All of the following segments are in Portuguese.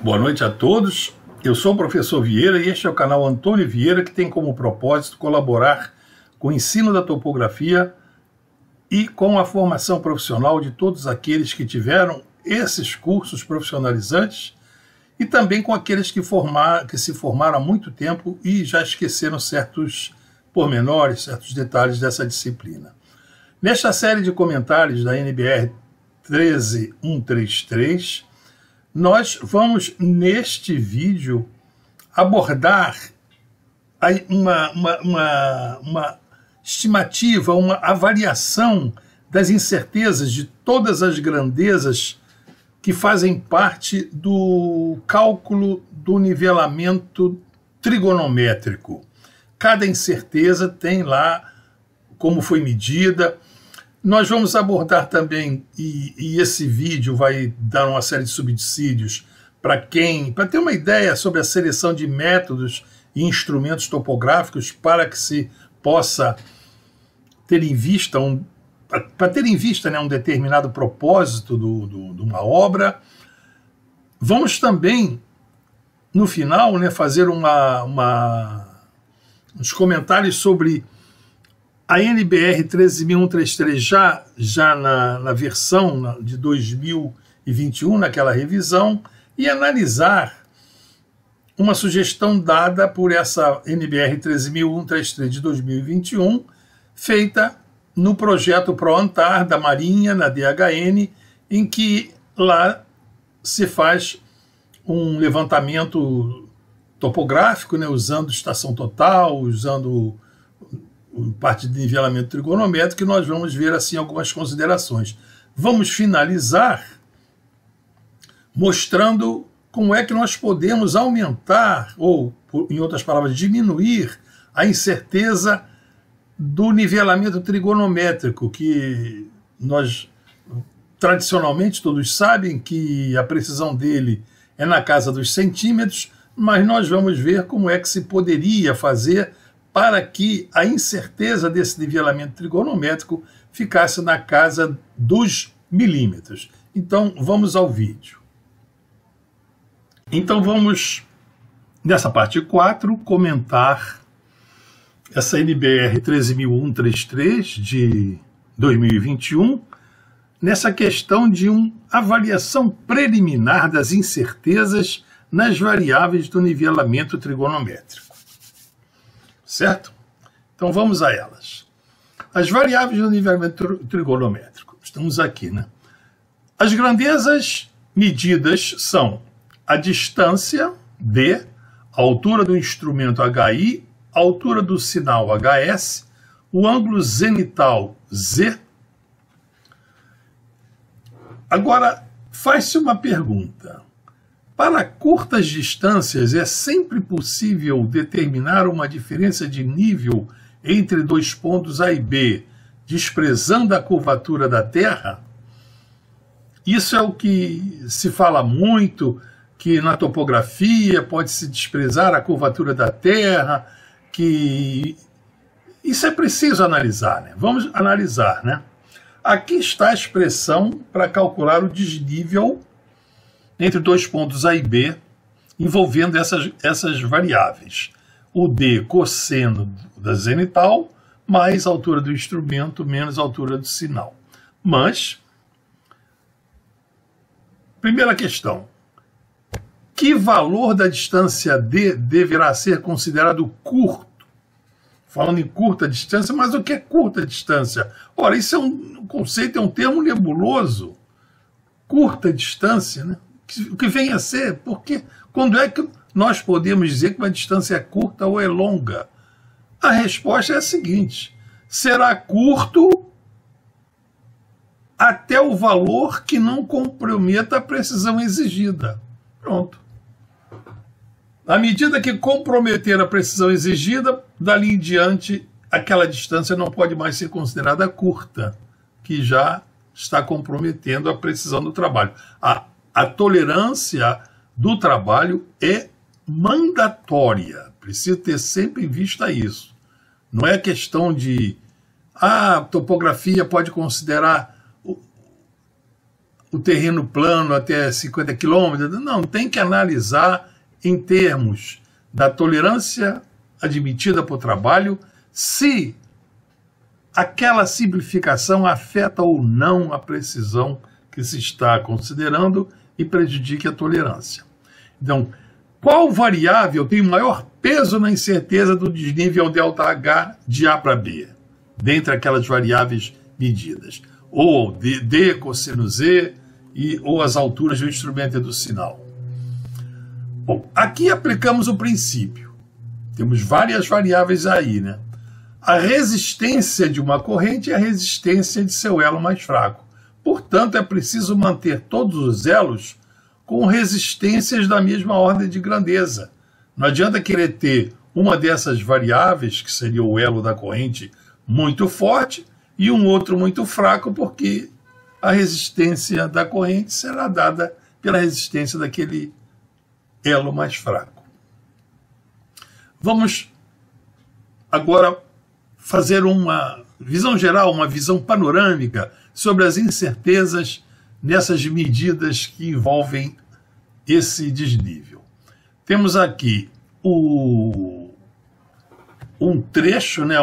Boa noite a todos, eu sou o professor Vieira e este é o canal Antônio Vieira, que tem como propósito colaborar com o ensino da topografia e com a formação profissional de todos aqueles que tiveram esses cursos profissionalizantes e também com aqueles que se formaram há muito tempo e já esqueceram certos pormenores, certos detalhes dessa disciplina. Nesta série de comentários da NBR 13133, nós vamos, neste vídeo, abordar uma estimativa, uma avaliação das incertezas de todas as grandezas que fazem parte do cálculo do nivelamento trigonométrico. Cada incerteza tem lá como foi medida. Nós vamos abordar também, e esse vídeo vai dar uma série de subsídios para ter uma ideia sobre a seleção de métodos e instrumentos topográficos para que se possa ter em vista um determinado propósito de uma obra. Vamos também, no final, fazer uns comentários sobre a NBR 13133 já na versão de 2021, naquela revisão, e analisar uma sugestão dada por essa NBR 13133 de 2021, feita no projeto ProAntar da Marinha, na DHN, em que lá se faz um levantamento topográfico, usando estação total, usando parte de nivelamento trigonométrico, que nós vamos ver assim algumas considerações. Vamos finalizar mostrando como é que nós podemos aumentar, ou, em outras palavras, diminuir a incerteza do nivelamento trigonométrico, que nós, tradicionalmente, todos sabem que a precisão dele é na casa dos centímetros, mas nós vamos ver como é que se poderia fazer para que a incerteza desse nivelamento trigonométrico ficasse na casa dos milímetros. Então, vamos ao vídeo. Então, vamos, nessa parte 4, comentar essa NBR 13133 de 2021, nessa questão de uma avaliação preliminar das incertezas nas variáveis do nivelamento trigonométrico. Certo? Então vamos a elas. As variáveis do nivelamento trigonométrico. Estamos aqui, As grandezas medidas são a distância, D, a altura do instrumento HI, a altura do sinal HS, o ângulo zenital Z. Agora, faz-se uma pergunta. Para curtas distâncias, é sempre possível determinar uma diferença de nível entre dois pontos A e B, desprezando a curvatura da Terra? Isso é o que se fala muito, que na topografia pode-se desprezar a curvatura da Terra, que isso é preciso analisar, Vamos analisar, Aqui está a expressão para calcular o desnível entre dois pontos A e B, envolvendo essas variáveis. O D, cosseno da zenital, mais a altura do instrumento, menos a altura do sinal. Mas, primeira questão, que valor da distância D deverá ser considerado curto? Falando em curta distância, mas o que é curta distância? Ora, isso é um conceito, é um termo nebuloso. Curta distância, O que vem a ser? Porque quando é que nós podemos dizer que uma distância é curta ou é longa? A resposta é a seguinte: será curto até o valor que não comprometa a precisão exigida. Pronto. À medida que comprometer a precisão exigida, dali em diante, aquela distância não pode mais ser considerada curta, que já está comprometendo a precisão do trabalho. A tolerância do trabalho é mandatória. Precisa ter sempre em vista isso. Não é questão de a topografia pode considerar o terreno plano até 50 km. Não, tem que analisar em termos da tolerância admitida por trabalho, se aquela simplificação afeta ou não a precisão que se está considerando e prejudica a tolerância. Então, qual variável tem maior peso na incerteza do desnível ΔH de A para B, dentre aquelas variáveis medidas? Ou D, cosseno Z, ou as alturas do instrumento e do sinal. Bom, aqui aplicamos o princípio. Temos várias variáveis aí, né? A resistência de uma corrente é a resistência de seu elo mais fraco. Portanto, é preciso manter todos os elos com resistências da mesma ordem de grandeza. Não adianta querer ter uma dessas variáveis, que seria o elo da corrente, muito forte, e um outro muito fraco, porque a resistência da corrente será dada pela resistência daquele elo mais fraco. Vamos agora fazer uma visão geral, uma visão panorâmica sobre as incertezas nessas medidas que envolvem esse desnível. Temos aqui um trecho, né,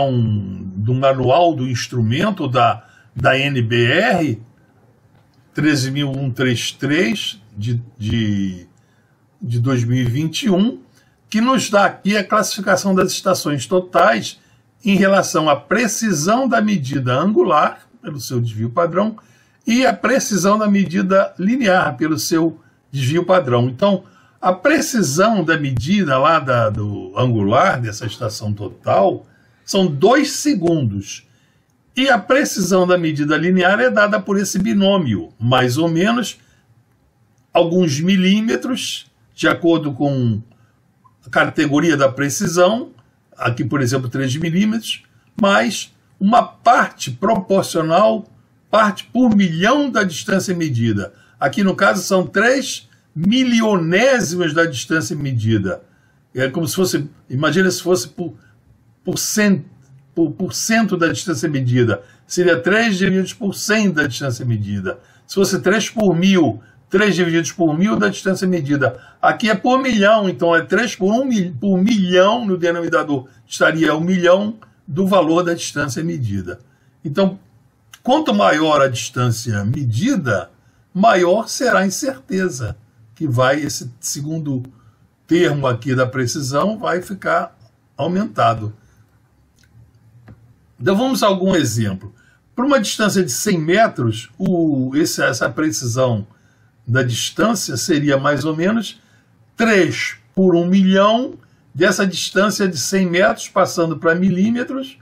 do manual do instrumento da NBR 13.133 de 2021, que nos dá aqui a classificação das estações totais em relação à precisão da medida angular, pelo seu desvio padrão, e a precisão da medida linear, pelo seu desvio padrão. Então, a precisão da medida lá do angular, dessa estação total, são 2 segundos. E a precisão da medida linear é dada por esse binômio, mais ou menos alguns milímetros, de acordo com a categoria da precisão, aqui, por exemplo, 3 milímetros, mais uma parte proporcional, parte por milhão da distância medida. Aqui, no caso, são 3 milionésimos da distância medida. É como se fosse, imagina se fosse por cento da distância medida. Seria 3 divididos por 100 da distância medida. Se fosse 3 por 1000, 3 divididos por 1000 da distância medida. Aqui é por milhão, então é 3 por milhão no denominador. Estaria 1 milhão do valor da distância medida. Então, quanto maior a distância medida, maior será a incerteza, que vai, esse segundo termo aqui da precisão, vai ficar aumentado. Então vamos a algum exemplo. Para uma distância de 100 metros, essa precisão da distância seria mais ou menos 3 por 1 milhão dessa distância de 100 metros, passando para milímetros,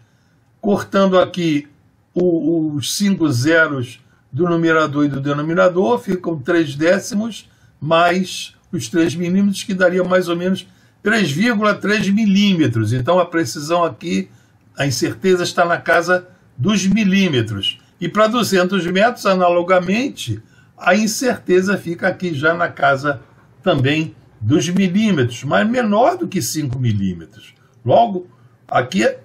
cortando aqui os 5 zeros do numerador e do denominador, ficam 3 décimos, mais os 3 milímetros, que daria mais ou menos 3,3 milímetros. Então a precisão aqui, a incerteza está na casa dos milímetros. E para 200 metros, analogamente, a incerteza fica aqui já na casa também dos milímetros, mas menor do que 5 milímetros. Logo, aqui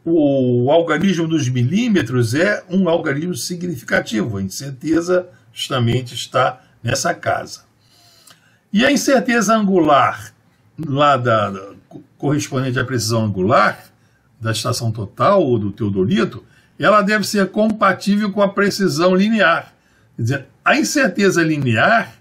o algarismo dos milímetros é um algarismo significativo. A incerteza justamente está nessa casa. E a incerteza angular, lá correspondente à precisão angular, da estação total ou do teodolito, ela deve ser compatível com a precisão linear. Quer dizer, a incerteza linear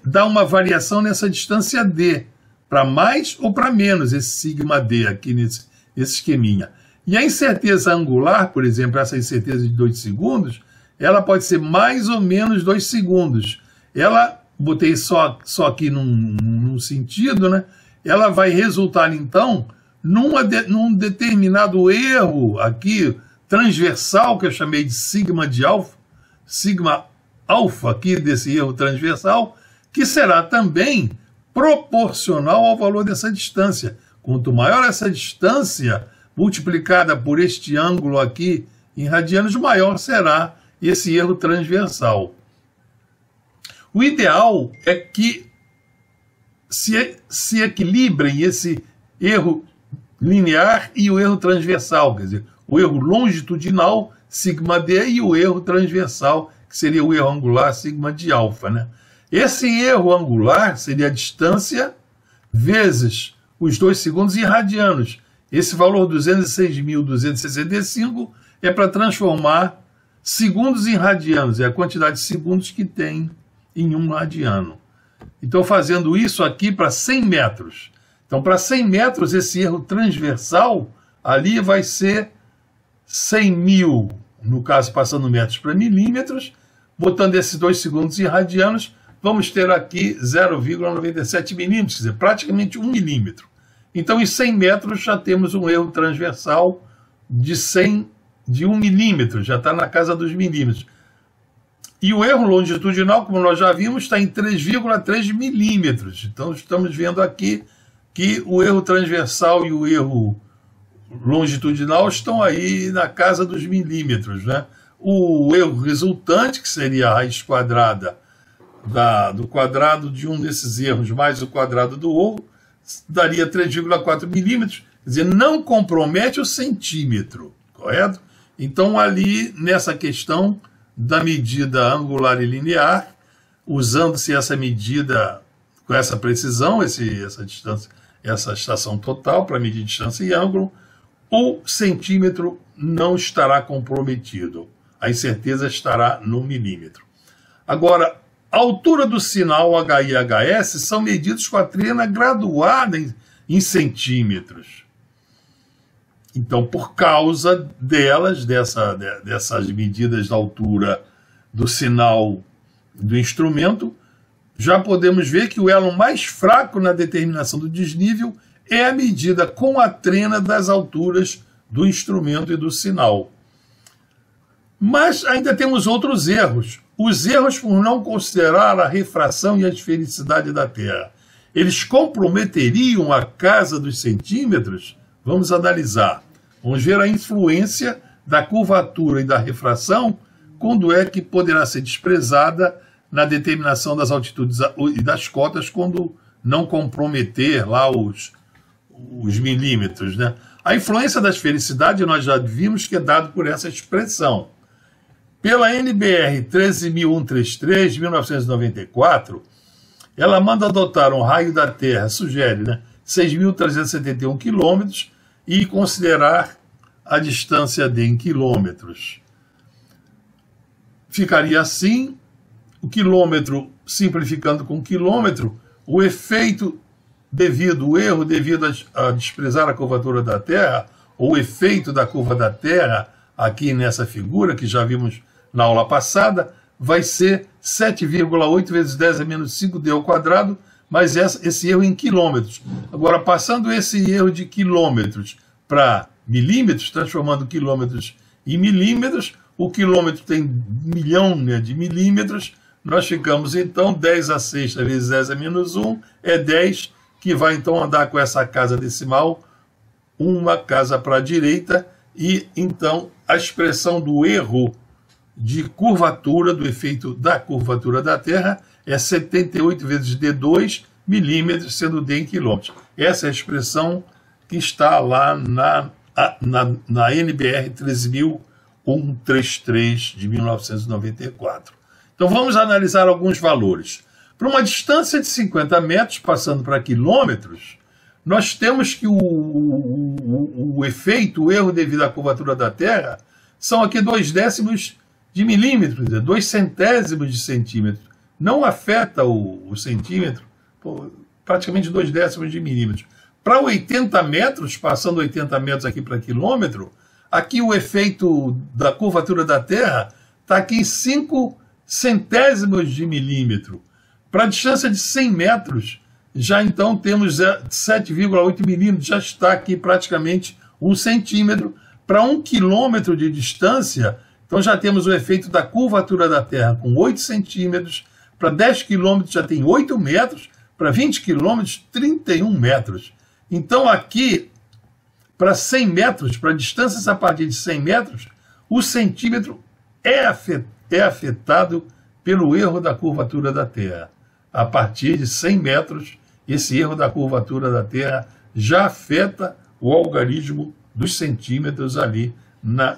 dá uma variação nessa distância D, para mais ou para menos esse sigma D aqui nesse esqueminha. E a incerteza angular, por exemplo, essa incerteza de 2 segundos, ela pode ser mais ou menos 2 segundos. Ela, botei só aqui num sentido, né? Ela vai resultar, então, num determinado erro aqui, transversal, que eu chamei de sigma alfa aqui, desse erro transversal, que será também proporcional ao valor dessa distância. Quanto maior essa distância, multiplicada por este ângulo aqui em radianos, maior será esse erro transversal. O ideal é que se equilibrem esse erro linear e o erro transversal, quer dizer, o erro longitudinal, sigma D, e o erro transversal, que seria o erro angular sigma de alfa, né? Esse erro angular seria a distância vezes os 2 segundos em radianos. Esse valor 206.265 é para transformar segundos em radianos, é a quantidade de segundos que tem em um radiano. Então, fazendo isso aqui para 100 metros. Então, para 100 metros, esse erro transversal ali vai ser 100.000, no caso, passando metros para milímetros, botando esses 2 segundos em radianos, vamos ter aqui 0,97 milímetros, quer dizer, praticamente 1 milímetro. Então, em 100 metros, já temos um erro transversal de 1 milímetro, já está na casa dos milímetros. E o erro longitudinal, como nós já vimos, está em 3,3 milímetros. Então, estamos vendo aqui que o erro transversal e o erro longitudinal estão aí na casa dos milímetros, né? O erro resultante, que seria a raiz quadrada do quadrado de um desses erros mais o quadrado do outro, daria 3,4 milímetros, quer dizer, não compromete o centímetro, correto? Então, ali, nessa questão da medida angular e linear, usando-se essa medida com essa precisão, essa distância, essa estação total para medir distância e ângulo, o centímetro não estará comprometido. A incerteza estará no milímetro. Agora, a altura do sinal HI e HS são medidos com a trena graduada em centímetros. Então, por causa dessas medidas da altura do sinal do instrumento, já podemos ver que o elo mais fraco na determinação do desnível é a medida com a trena das alturas do instrumento e do sinal. Mas ainda temos outros erros. Os erros por não considerar a refração e a esfericidade da Terra. Eles comprometeriam a casa dos centímetros? Vamos analisar. Vamos ver a influência da curvatura e da refração, quando é que poderá ser desprezada na determinação das altitudes e das cotas, quando não comprometer lá os milímetros, né? A influência da esfericidade nós já vimos que é dado por essa expressão. Pela NBR 13.133, de 1994, ela manda adotar um raio da Terra, sugere, né, 6.371 quilômetros, e considerar a distância D em quilômetros. Ficaria assim, o quilômetro, simplificando com quilômetro, o efeito o erro devido a desprezar a curvatura da Terra, ou o efeito da curva da Terra, aqui nessa figura, que já vimos na aula passada, vai ser 7,8 vezes 10 a menos 5D ao quadrado, mas esse erro em quilômetros. Agora, passando esse erro de quilômetros para milímetros, transformando quilômetros em milímetros, o quilômetro tem 1 milhão, né, de milímetros, nós ficamos então 10 a sexta vezes 10 a menos 1 é 10, que vai então andar com essa casa decimal, uma casa para a direita, e então a expressão do erro de curvatura, do efeito da curvatura da Terra, é 78 vezes D2 milímetros, sendo D em quilômetros. Essa é a expressão que está lá na NBR 13.133 de 1994. Então vamos analisar alguns valores. Para uma distância de 50 metros, passando para quilômetros, nós temos que o efeito, o erro devido à curvatura da Terra, são aqui 0,2 de milímetro, 2 centésimos de centímetro. Não afeta o centímetro, praticamente 0,2 de milímetro. Para 80 metros, passando 80 metros aqui para quilômetro, aqui o efeito da curvatura da Terra está aqui em 5 centésimos de milímetro. Para a distância de 100 metros, já então temos 7,8 milímetros, já está aqui praticamente 1 centímetro. Para 1 quilômetro de distância, então já temos o efeito da curvatura da Terra com 8 centímetros. Para 10 quilômetros já tem 8 metros. Para 20 quilômetros, 31 metros. Então aqui, para 100 metros, para distâncias a partir de 100 metros, o centímetro é afetado pelo erro da curvatura da Terra. A partir de 100 metros, esse erro da curvatura da Terra já afeta o algarismo dos centímetros ali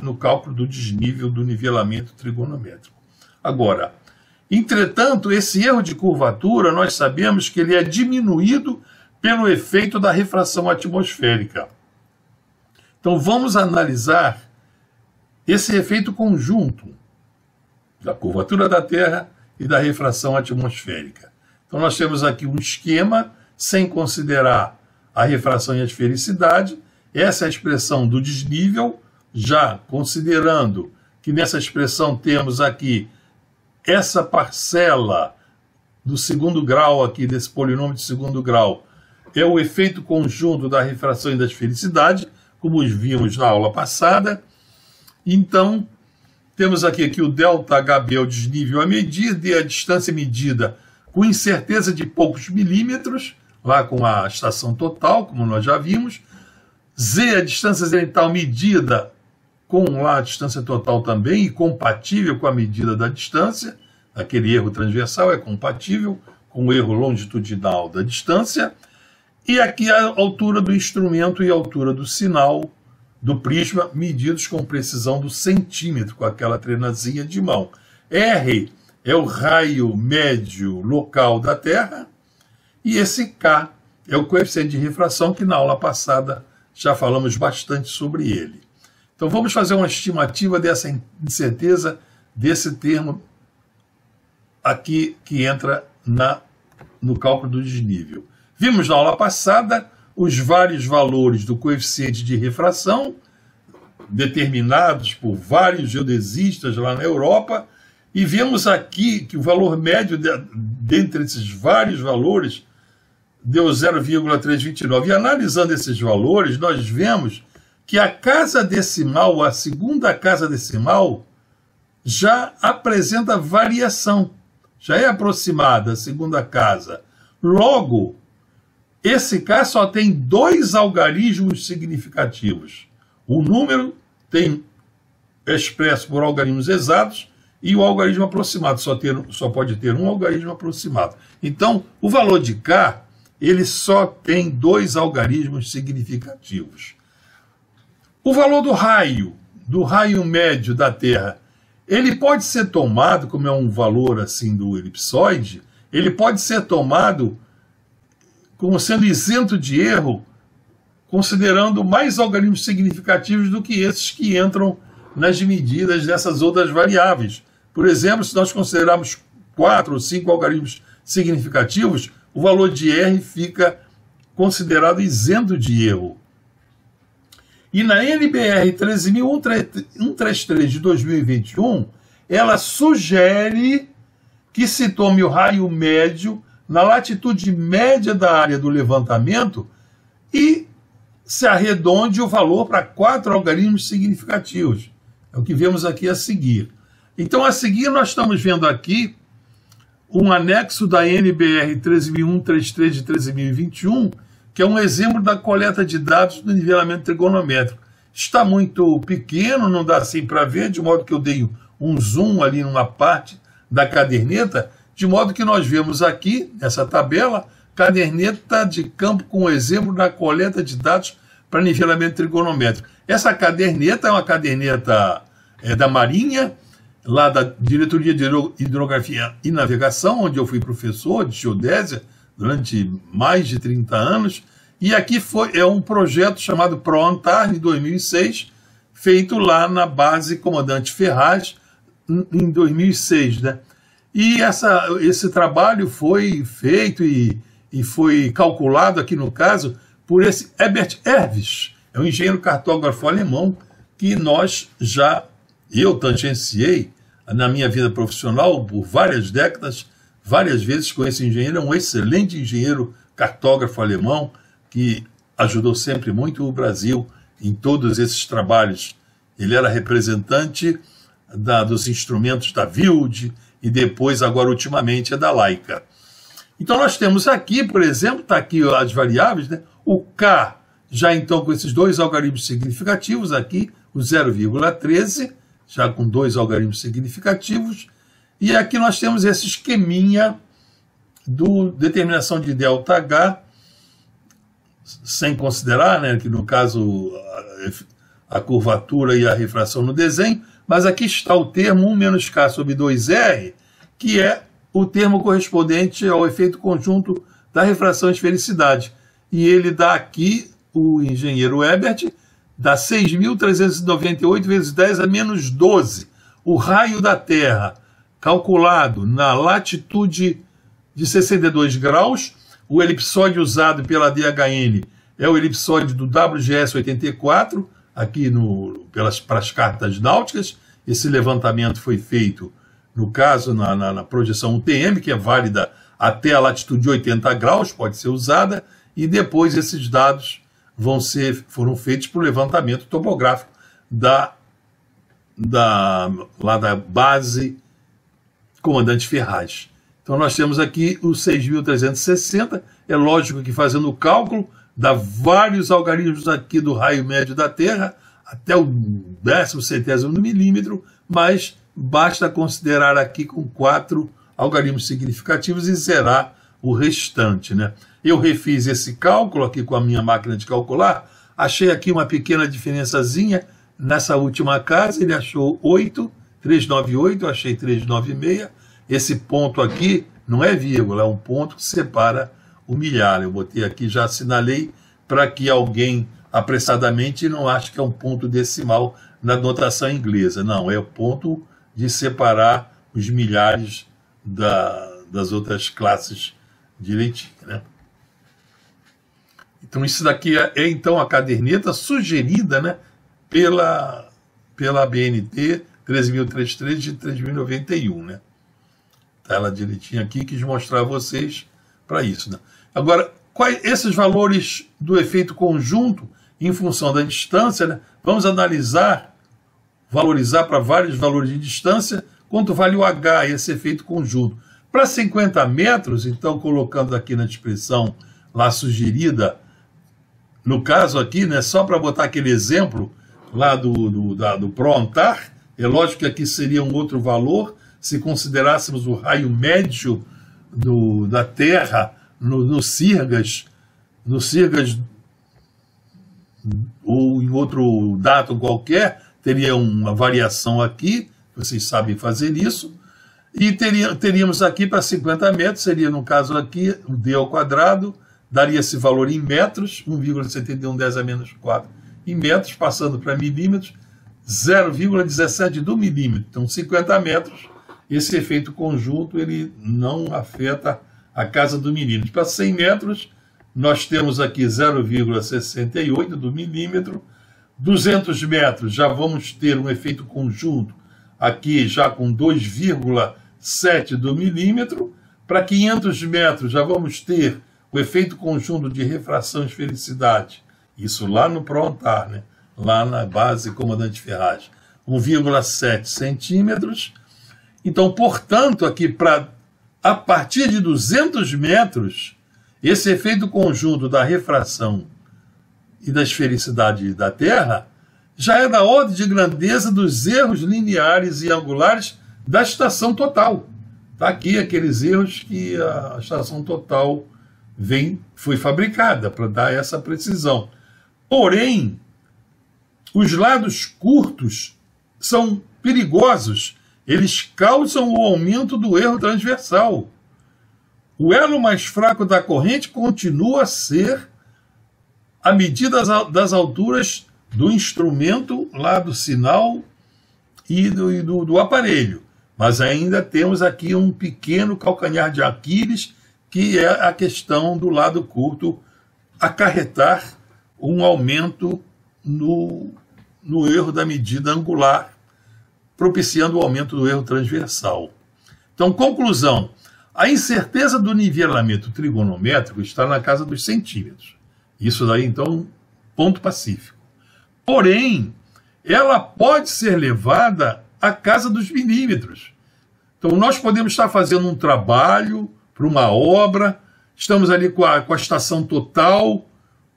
no cálculo do desnível do nivelamento trigonométrico. Agora, entretanto, esse erro de curvatura, nós sabemos que ele é diminuído pelo efeito da refração atmosférica. Então, vamos analisar esse efeito conjunto da curvatura da Terra e da refração atmosférica. Então, nós temos aqui um esquema sem considerar a refração e a esfericidade. Essa é a expressão do desnível, já considerando que nessa expressão temos aqui essa parcela do segundo grau aqui, desse polinômio de segundo grau, é o efeito conjunto da refração e da esfericidade, como vimos na aula passada. Então, temos aqui que o ΔHB é o desnível a medir, D é a distância medida com incerteza de poucos milímetros, lá com a estação total, como nós já vimos. Z é a distância zenital medida com lá a distância total também, e compatível com a medida da distância. Aquele erro transversal é compatível com o erro longitudinal da distância. E aqui a altura do instrumento e a altura do sinal do prisma, medidos com precisão do centímetro, com aquela trenazinha de mão. R é o raio médio local da Terra, e esse K é o coeficiente de refração, que na aula passada já falamos bastante sobre ele. Então vamos fazer uma estimativa dessa incerteza, desse termo aqui que entra no cálculo do desnível. Vimos na aula passada os vários valores do coeficiente de refração, determinados por vários geodesistas lá na Europa, e vemos aqui que o valor médio dentre esses vários valores deu 0,329. E analisando esses valores, nós vemos que a casa decimal, a segunda casa decimal, já apresenta variação, já é aproximada a segunda casa. Logo, esse K só tem dois algarismos significativos. O número é expresso por algarismos exatos e o algarismo aproximado só pode ter um algarismo aproximado. Então, o valor de K, ele só tem dois algarismos significativos. O valor do raio médio da Terra, ele pode ser tomado, como é um valor assim do elipsoide, ele pode ser tomado como sendo isento de erro, considerando mais algarismos significativos do que esses que entram nas medidas dessas outras variáveis. Por exemplo, se nós considerarmos 4 ou 5 algarismos significativos, o valor de R fica considerado isento de erro. E na NBR 13.133 de 2021, ela sugere que se tome o raio médio na latitude média da área do levantamento e se arredonde o valor para 4 algarismos significativos. É o que vemos aqui a seguir. Então, a seguir, nós estamos vendo aqui um anexo da NBR 13.133 de 13.021, que é um exemplo da coleta de dados do nivelamento trigonométrico. Está muito pequeno, não dá assim para ver, de modo que eu dei um zoom ali numa parte da caderneta, de modo que nós vemos aqui, nessa tabela, caderneta de campo com exemplo da coleta de dados para nivelamento trigonométrico. Essa caderneta é uma caderneta da Marinha, lá da Diretoria de Hidrografia e Navegação, onde eu fui professor de geodésia durante mais de 30 anos, e aqui é um projeto chamado ProAntar, de 2006, feito lá na base Comandante Ferraz, em 2006, né? E esse trabalho foi feito e foi calculado, aqui no caso, por esse Herbert Herwig, é um engenheiro cartógrafo alemão que eu tangenciei na minha vida profissional por várias décadas, várias vezes com esse engenheiro. É um excelente engenheiro cartógrafo alemão que ajudou sempre muito o Brasil em todos esses trabalhos. Ele era representante dos instrumentos da Wilde e depois, agora ultimamente, é da Leica. Então nós temos aqui, por exemplo, está aqui as variáveis, né? O K, já então com esses dois algarismos significativos aqui, o 0,13, já com dois algarismos significativos, e aqui nós temos esse esqueminha do determinação de ΔH, sem considerar, né, que no caso a curvatura e a refração no desenho, mas aqui está o termo 1 menos K sobre 2R, que é o termo correspondente ao efeito conjunto da refração e esfericidade. E ele dá aqui, o engenheiro Ebert, dá 6.398 vezes 10 a menos 12. O raio da Terra, calculado na latitude de 62 graus, o elipsóide usado pela DHN é o elipsóide do WGS 84, aqui para as cartas náuticas. Esse levantamento foi feito, no caso, na projeção UTM, que é válida até a latitude de 80 graus, pode ser usada, e depois esses dados foram feitos para o levantamento topográfico lá da base Comandante Ferraz. Então nós temos aqui o 6.360, é lógico que fazendo o cálculo, dá vários algarismos aqui do raio médio da Terra, até o 10º do milímetro, mas basta considerar aqui com 4 algarismos significativos e zerar o restante, né? Eu refiz esse cálculo aqui com a minha máquina de calcular, achei aqui uma pequena diferençazinha nessa última casa, ele achou 398, eu achei 396, esse ponto aqui não é vírgula, é um ponto que separa o milhar, eu botei aqui, já assinalei, para que alguém apressadamente não ache que é um ponto decimal na notação inglesa, não, é o ponto de separar os milhares das outras classes direitinho, né? Então isso daqui é então a caderneta sugerida, né, pela ABNT 13.033 de 3.091, né? Tá ela direitinho aqui, quis mostrar a vocês para isso, né? Agora, esses valores do efeito conjunto em função da distância, né, vamos valorizar para vários valores de distância, quanto vale o H, esse efeito conjunto. Para 50 metros, então, colocando aqui na expressão lá sugerida, no caso aqui, né, só para botar aquele exemplo lá do ProAntar, é lógico que aqui seria um outro valor, se considerássemos o raio médio da Terra no Sirgas ou em outro dado qualquer, teria uma variação aqui, vocês sabem fazer isso, e teríamos aqui para 50 metros, seria no caso aqui, o D ao quadrado, daria esse valor em metros, 1,71 a menos 4 em metros, passando para milímetros, 0,17 do milímetro. Então, 50 metros, esse efeito conjunto ele não afeta a casa do milímetro. Para 100 metros, nós temos aqui 0,68 do milímetro. 200 metros, já vamos ter um efeito conjunto aqui já com 2,7 do milímetro. Para 500 metros, já vamos ter o efeito conjunto de refração e esfericidade. Isso lá no ProAntar, né? Lá na base Comandante Ferraz. 1,7 centímetros. Então, portanto, aqui a partir de 200 metros, esse efeito conjunto da refração e da esfericidade da Terra já é da ordem de grandeza dos erros lineares e angulares da estação total. Está aqui aqueles erros que a estação total foi fabricada para dar essa precisão. Porém, os lados curtos são perigosos, eles causam o aumento do erro transversal. O elo mais fraco da corrente continua a ser a medida das alturas do instrumento, lá do sinal e do aparelho. Mas ainda temos aqui um pequeno calcanhar de Aquiles, que é a questão do lado curto acarretar um aumento no erro da medida angular, propiciando o aumento do erro transversal. Então, conclusão, a incerteza do nivelamento trigonométrico está na casa dos centímetros. Isso daí, então, ponto pacífico. Porém, ela pode ser levada à casa dos milímetros. Então, nós podemos estar fazendo um trabalho para uma obra, estamos ali com a estação total,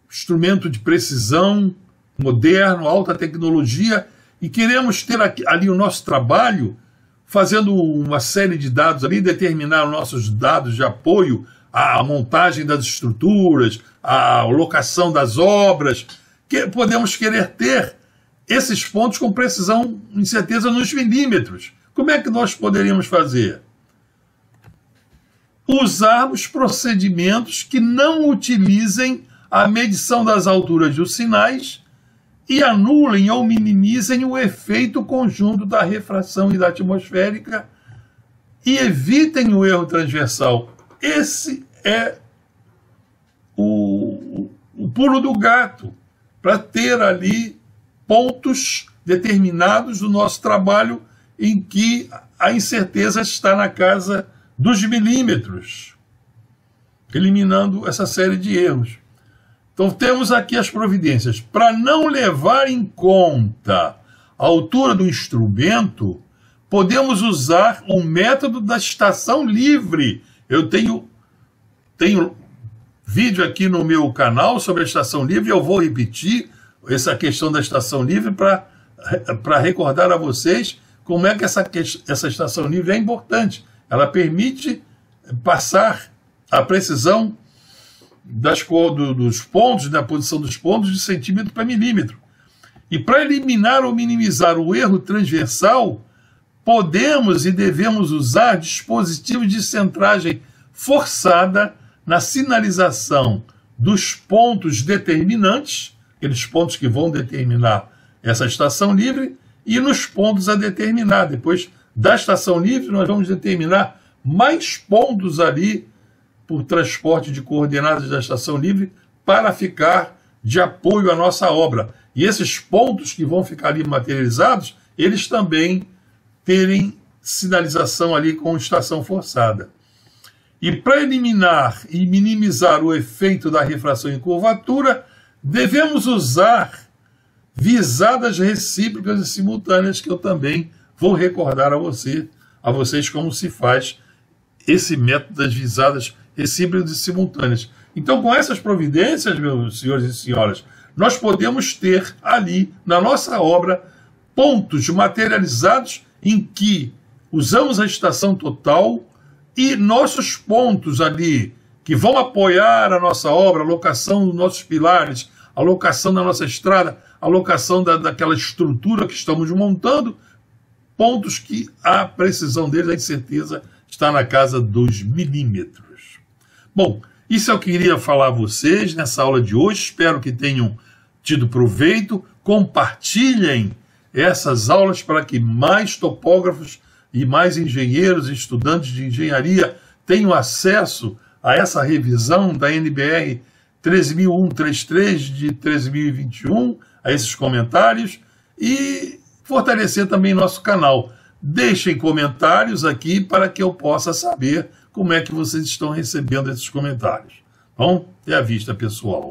instrumento de precisão, moderno, alta tecnologia, e queremos ter ali o nosso trabalho, fazendo uma série de dados ali, determinar os nossos dados de apoio, a montagem das estruturas, a locação das obras, que podemos querer ter esses pontos com precisão, incerteza nos milímetros. Como é que nós poderíamos fazer? Usarmos procedimentos que não utilizem a medição das alturas dos sinais e anulem ou minimizem o efeito conjunto da refração e da atmosférica e evitem o erro transversal. Esse é o pulo do gato, para ter ali pontos determinados do nosso trabalho em que a incerteza está na casa dos milímetros, eliminando essa série de erros. Então temos aqui as providências. Para não levar em conta a altura do instrumento, podemos usar o método da estação livre. Eu tenho vídeo aqui no meu canal sobre a estação livre, eu vou repetir essa questão da estação livre para recordar a vocês como é que essa estação livre é importante. Ela permite passar a precisão dos pontos, da posição dos pontos, de centímetro para milímetro. E para eliminar ou minimizar o erro transversal, podemos e devemos usar dispositivos de centragem forçada na sinalização dos pontos determinantes, aqueles pontos que vão determinar essa estação livre, e nos pontos a determinar. Depois da estação livre, nós vamos determinar mais pontos ali por transporte de coordenadas da estação livre para ficar de apoio à nossa obra. E esses pontos que vão ficar ali materializados, eles também terem sinalização ali com estação forçada. E para eliminar e minimizar o efeito da refração em curvatura, devemos usar visadas recíprocas e simultâneas, que eu também vou recordar a vocês como se faz esse método das visadas recíprocas e simultâneas. Então, com essas providências, meus senhores e senhoras, nós podemos ter ali, na nossa obra, pontos materializados em que usamos a estação total e nossos pontos ali, que vão apoiar a nossa obra, a locação dos nossos pilares, a locação da nossa estrada, a locação daquela estrutura que estamos montando, pontos que a precisão deles, a incerteza, está na casa dos milímetros. Bom, isso eu queria falar a vocês nessa aula de hoje. Espero que tenham tido proveito. Compartilhem essas aulas para que mais topógrafos e mais engenheiros e estudantes de engenharia tenham acesso a essa revisão da NBR 13133 de 2021, a esses comentários, e fortalecer também nosso canal. Deixem comentários aqui para que eu possa saber como é que vocês estão recebendo esses comentários. Bom, até a vista, pessoal.